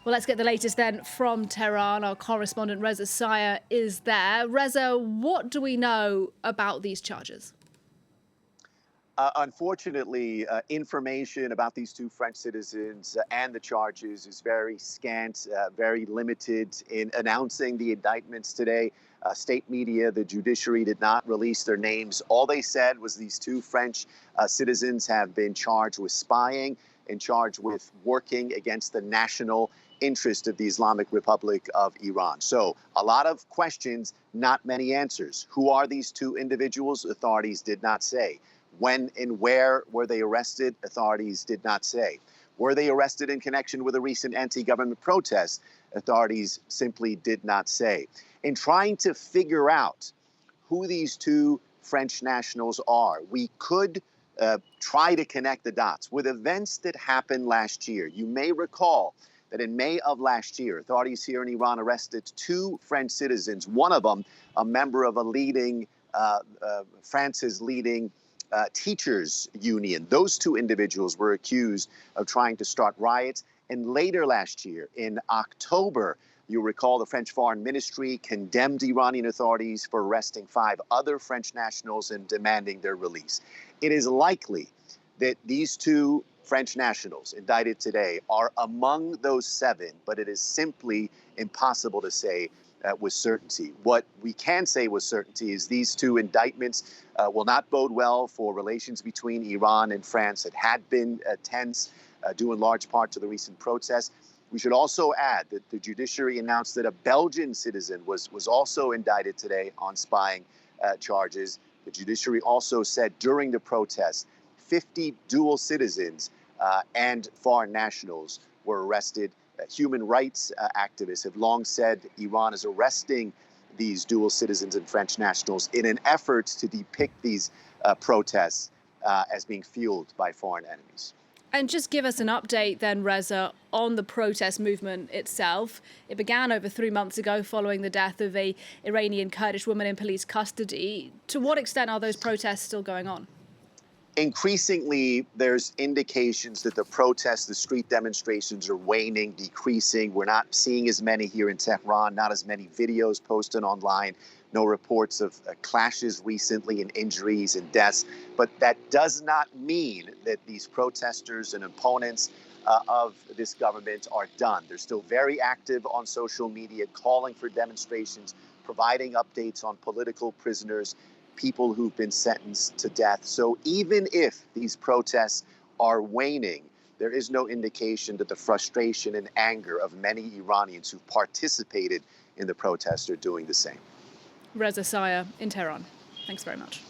Well, let's get the latest then from Tehran. Our correspondent Reza Sayah is there. Reza, what do we know about these charges? Unfortunately, information about these two French citizens and the charges is very scant, very limited. In announcing the indictments today, state media, the judiciary did not release their names. All they said was these two French citizens have been charged with spying and charged with working against the national interest of the Islamic Republic of Iran. So a lot of questions, not many answers. Who are these two individuals? Authorities did not say. When and where were they arrested? Authorities did not say. Were they arrested in connection with a recent anti-government protest? Authorities simply did not say. In trying to figure out who these two French nationals are, we could try to connect the dots with events that happened last year. You may recall that in May of last year, authorities here in Iran arrested two French citizens, one of them a member of a leading, France's leading teachers union. Those two individuals were accused of trying to start riots. And later last year, in October, you'll recall the French Foreign Ministry condemned Iranian authorities for arresting 5 other French nationals and demanding their release. It is likely that these two French nationals indicted today are among those 7, but it is simply impossible to say with certainty. What we can say with certainty is these two indictments will not bode well for relations between Iran and France. It had been tense, due in large part to the recent protests. We should also add that the judiciary announced that a Belgian citizen was also indicted today on spying charges. The judiciary also said during the protests, 50 dual citizens and foreign nationals were arrested. Human rights activists have long said Iran is arresting these dual citizens and French nationals in an effort to depict these protests as being fueled by foreign enemies. And just give us an update then, Reza, on the protest movement itself. It began over 3 months ago following the death of an Iranian Kurdish woman in police custody. To what extent are those protests still going on? Increasingly, there's indications that the protests, the street demonstrations are waning, decreasing. We're not seeing as many here in Tehran, not as many videos posted online, no reports of clashes recently and injuries and deaths. But that does not mean that these protesters and opponents of this government are done. They're still very active on social media, calling for demonstrations, providing updates on political prisoners, people who've been sentenced to death. So even if these protests are waning, there is no indication that the frustration and anger of many Iranians who've participated in the protests are doing the same. Reza Sayah in Tehran. Thanks very much.